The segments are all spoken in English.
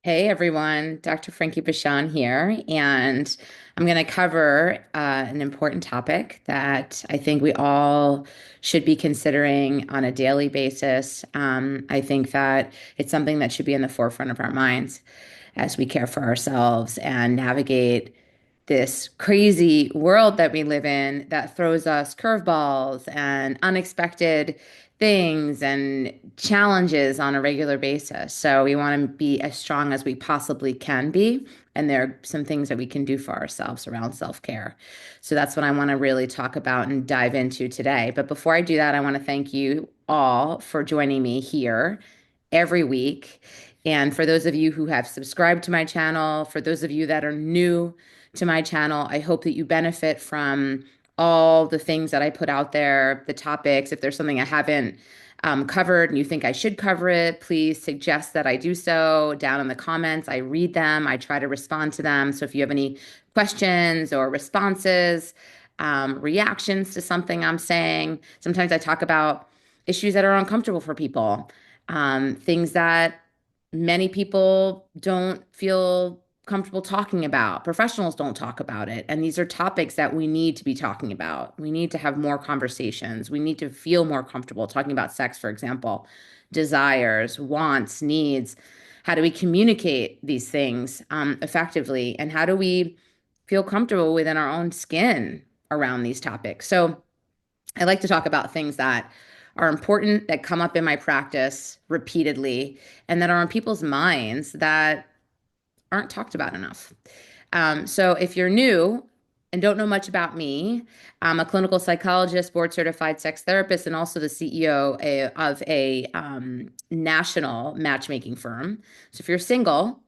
Hey everyone, Dr. Frankie Bashan here, and I'm going to cover an important topic that I think we all should be considering on a daily basis. I think that it's something that should be in the forefront of our minds as we care for ourselves and navigate this crazy world that we live in that throws us curveballs and unexpected things and challenges on a regular basis. So we want to be as strong as we possibly can be. And there are some things that we can do for ourselves around self-care. So that's what I want to really talk about and dive into today. But before I do that, I want to thank you all for joining me here every week. And for those of you who have subscribed to my channel, for those of you that are new to my channel, I hope that you benefit from all the things that I put out there, the topics. If there's something I haven't covered and you think I should cover it, please suggest that I do so down in the comments. I read them, I try to respond to them. So if you have any questions or responses, reactions to something I'm saying, sometimes I talk about issues that are uncomfortable for people, things that many people don't feel comfortable talking about. Professionals don't talk about it. And these are topics that we need to be talking about. We need to have more conversations. We need to feel more comfortable talking about sex, for example, desires, wants, needs. How do we communicate these things effectively? And how do we feel comfortable within our own skin around these topics? So, I like to talk about things that are important, that come up in my practice repeatedly, and that are on people's minds that aren't talked about enough. So if you're new and don't know much about me, I'm a clinical psychologist, board certified sex therapist, and also the CEO of a national matchmaking firm. So if you're single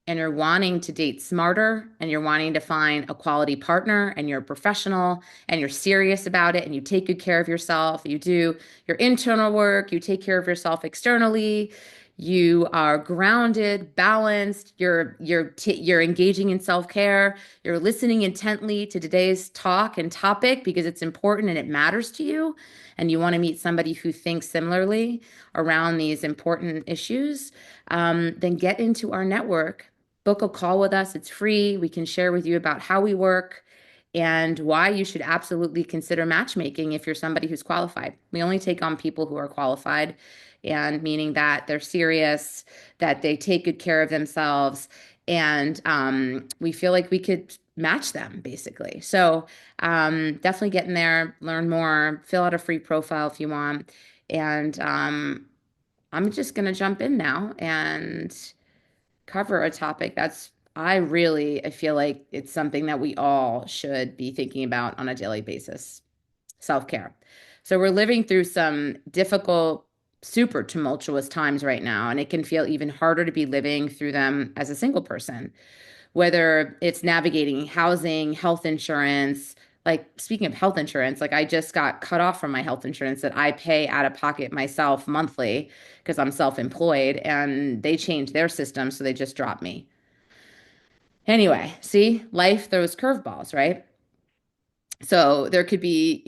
and you're wanting to date smarter and you're wanting to find a quality partner and you're a professional and you're serious about it and you take good care of yourself, you do your internal work, you take care of yourself externally, you are grounded, balanced, you're engaging in self-care, you're listening intently to today's talk and topic because it's important and it matters to you, and you want to meet somebody who thinks similarly around these important issues, then get into our network. Book a call with us. It's free. We can share with you about how we work and why you should absolutely consider matchmaking if you're somebody who's qualified. We only take on people who are qualified, and meaning that they're serious, that they take good care of themselves, and we feel like we could match them basically. So definitely get in there, learn more, fill out a free profile if you want. And I'm just going to jump in now and cover a topic that's I feel like it's something that we all should be thinking about on a daily basis. Self-care. So we're living through some difficult, super tumultuous times right now, and it can feel even harder to be living through them as a single person, whether it's navigating housing, health insurance. Like, speaking of health insurance, like I just got cut off from my health insurance that I pay out of pocket myself monthly because I'm self-employed, and they changed their system, so they just dropped me. Anyway, see, life throws curveballs, right? So there could be,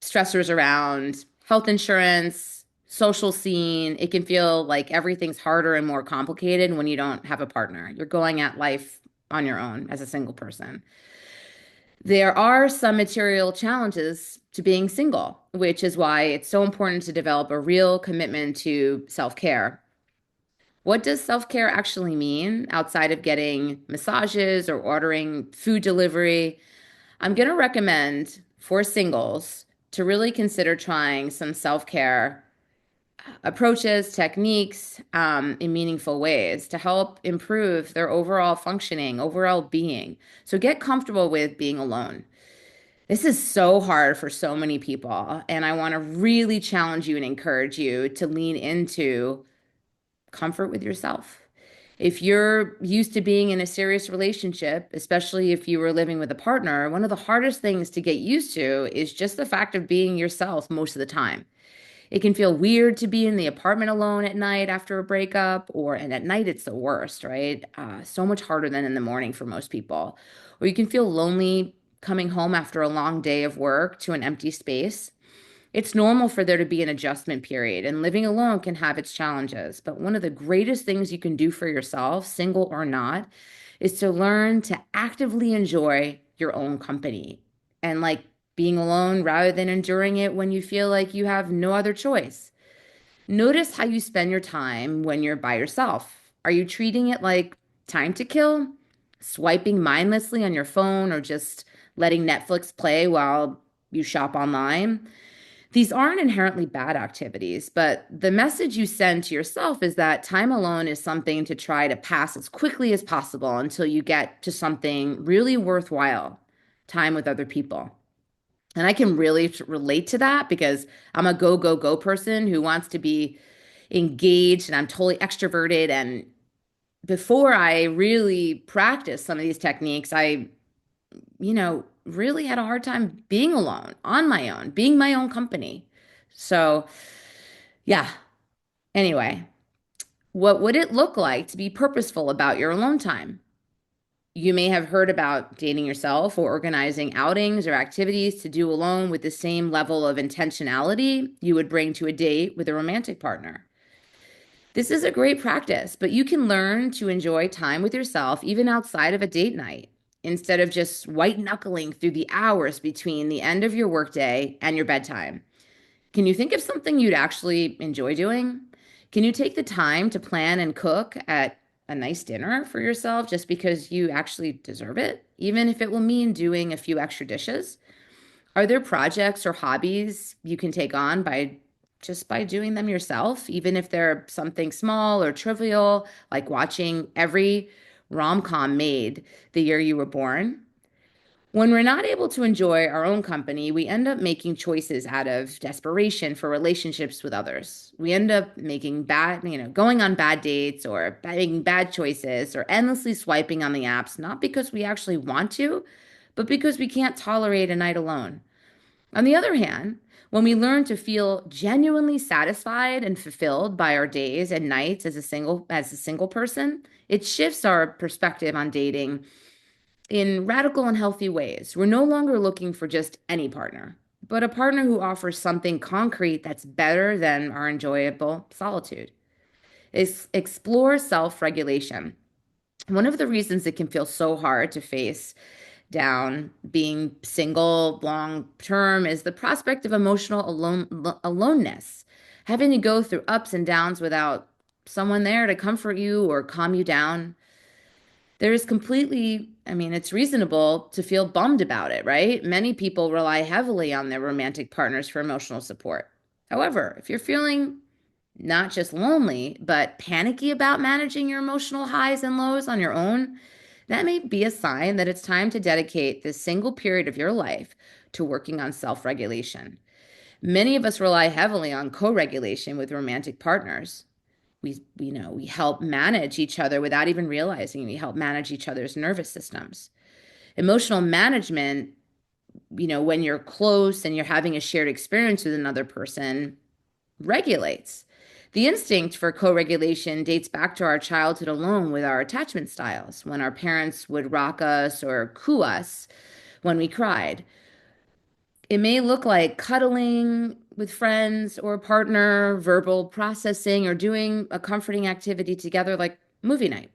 stressors around health insurance, social scene. It can feel like everything's harder and more complicated when you don't have a partner. You're going at life on your own as a single person. There are some material challenges to being single, which is why it's so important to develop a real commitment to self-care. What does self-care actually mean outside of getting massages or ordering food delivery? I'm going to recommend for singles to really consider trying some self-care approaches, techniques, in meaningful ways to help improve their overall functioning, overall being. So get comfortable with being alone. This is so hard for so many people, and I want to really challenge you and encourage you to lean into comfort with yourself. If you're used to being in a serious relationship, especially if you were living with a partner, one of the hardest things to get used to is just the fact of being yourself most of the time. It can feel weird to be in the apartment alone at night after a breakup, and at night it's the worst, right? So much harder than in the morning for most people. Or you can feel lonely coming home after a long day of work to an empty space. It's normal for there to be an adjustment period, and living alone can have its challenges. But one of the greatest things you can do for yourself, single or not, is to learn to actively enjoy your own company and like being alone rather than enduring it when you feel like you have no other choice. Notice how you spend your time when you're by yourself. Are you treating it like time to kill, swiping mindlessly on your phone, or just letting Netflix play while you shop online? These aren't inherently bad activities, but the message you send to yourself is that time alone is something to try to pass as quickly as possible until you get to something really worthwhile, time with other people. And I can really relate to that because I'm a go, go, go person who wants to be engaged and I'm totally extroverted. And before I really practiced some of these techniques, I really had a hard time being alone on my own, being my own company. So, yeah. Anyway, what would it look like to be purposeful about your alone time? You may have heard about dating yourself or organizing outings or activities to do alone with the same level of intentionality you would bring to a date with a romantic partner. This is a great practice, but you can learn to enjoy time with yourself even outside of a date night instead of just white knuckling through the hours between the end of your workday and your bedtime. Can you think of something you'd actually enjoy doing? Can you take the time to plan and cook at a nice dinner for yourself just because you actually deserve it, even if it will mean doing a few extra dishes? Are there projects or hobbies you can take on by just by doing them yourself, even if they're something small or trivial, like watching every rom-com made the year you were born? When we're not able to enjoy our own company, we end up making choices out of desperation for relationships with others. We end up making going on bad dates or making bad choices or endlessly swiping on the apps, not because we actually want to, but because we can't tolerate a night alone. On the other hand, when we learn to feel genuinely satisfied and fulfilled by our days and nights as a single person, it shifts our perspective on dating in radical and healthy ways. We're no longer looking for just any partner, but a partner who offers something concrete that's better than our enjoyable solitude. Explore self-regulation. One of the reasons it can feel so hard to face down being single long term is the prospect of emotional aloneness, having to go through ups and downs without someone there to comfort you or calm you down. It's reasonable to feel bummed about it, right? Many people rely heavily on their romantic partners for emotional support. However, if you're feeling not just lonely, but panicky about managing your emotional highs and lows on your own, that may be a sign that it's time to dedicate this single period of your life to working on self regulation. Many of us rely heavily on co regulation with romantic partners. We help manage each other without even realizing we help manage each other's nervous systems. Emotional management, when you're close and you're having a shared experience with another person, regulates. The instinct for co regulation dates back to our childhood alone with our attachment styles, when our parents would rock us or coo us when we cried. It may look like cuddling with friends or a partner, verbal processing, or doing a comforting activity together like movie night.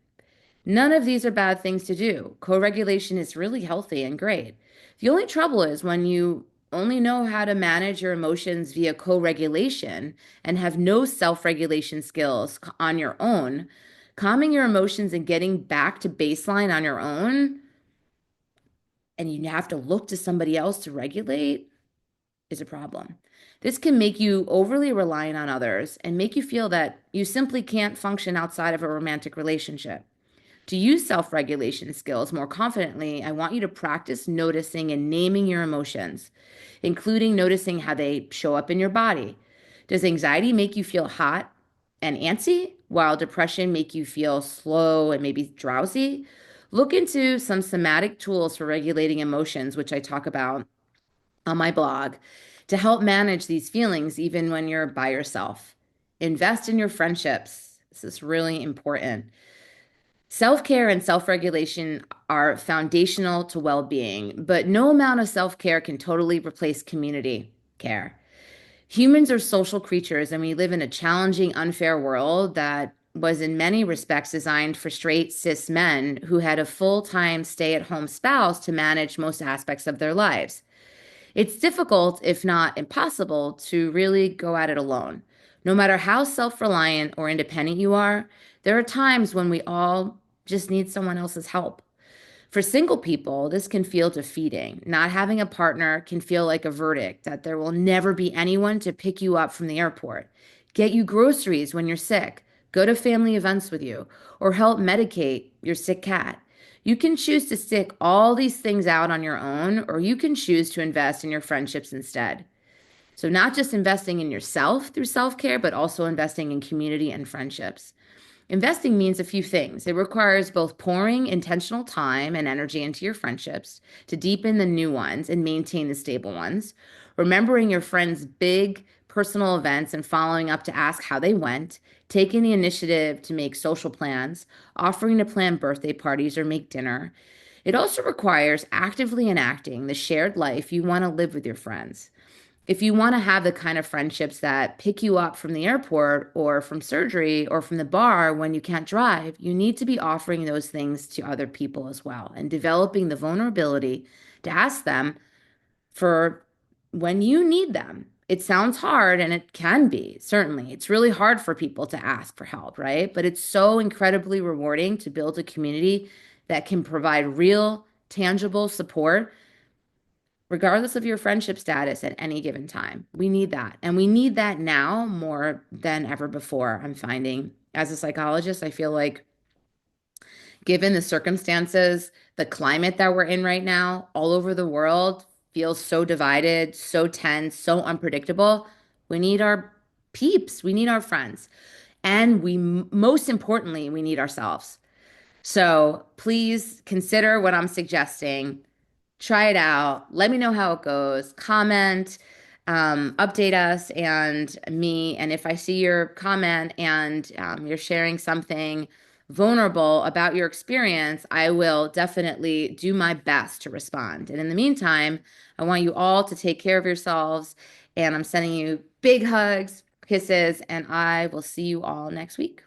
None of these are bad things to do. Co-regulation is really healthy and great. The only trouble is when you only know how to manage your emotions via co-regulation and have no self-regulation skills on your own, calming your emotions and getting back to baseline on your own, and you have to look to somebody else to regulate, is a problem. This can make you overly reliant on others and make you feel that you simply can't function outside of a romantic relationship. To use self regulation skills more confidently, I want you to practice noticing and naming your emotions, including noticing how they show up in your body. Does anxiety make you feel hot and antsy, while depression make you feel slow and maybe drowsy? Look into some somatic tools for regulating emotions, which I talk about on my blog, to help manage these feelings even when you're by yourself. Invest in your friendships. This is really important. Self care and self regulation are foundational to well being, but no amount of self care can totally replace community care. Humans are social creatures, and we live in a challenging, unfair world that was, in many respects, designed for straight cis men who had a full-time stay-at-home spouse to manage most aspects of their lives. It's difficult, if not impossible, to really go at it alone. No matter how self-reliant or independent you are, there are times when we all just need someone else's help. For single people, this can feel defeating. Not having a partner can feel like a verdict that there will never be anyone to pick you up from the airport, get you groceries when you're sick, go to family events with you, or help medicate your sick cat. You can choose to stick all these things out on your own, or you can choose to invest in your friendships instead. So, not just investing in yourself through self care, but also investing in community and friendships. Investing means a few things. It requires both pouring intentional time and energy into your friendships to deepen the new ones and maintain the stable ones, remembering your friends' big personal events and following up to ask how they went, taking the initiative to make social plans, offering to plan birthday parties or make dinner. It also requires actively enacting the shared life you want to live with your friends. If you want to have the kind of friendships that pick you up from the airport or from surgery or from the bar when you can't drive, you need to be offering those things to other people as well and developing the vulnerability to ask them for when you need them. It sounds hard and it can be, certainly. It's really hard for people to ask for help, right? But it's so incredibly rewarding to build a community that can provide real, tangible support regardless of your friendship status at any given time. We need that. And we need that now more than ever before. I'm finding as a psychologist, I feel like given the circumstances, the climate that we're in right now, all over the world feels so divided, so tense, so unpredictable. We need our peeps, we need our friends. And most importantly, we need ourselves. So please consider what I'm suggesting. Try it out. Let me know how it goes. Comment, update us and me. And if I see your comment and you're sharing something vulnerable about your experience, I will definitely do my best to respond. And in the meantime, I want you all to take care of yourselves. And I'm sending you big hugs, kisses, and I will see you all next week.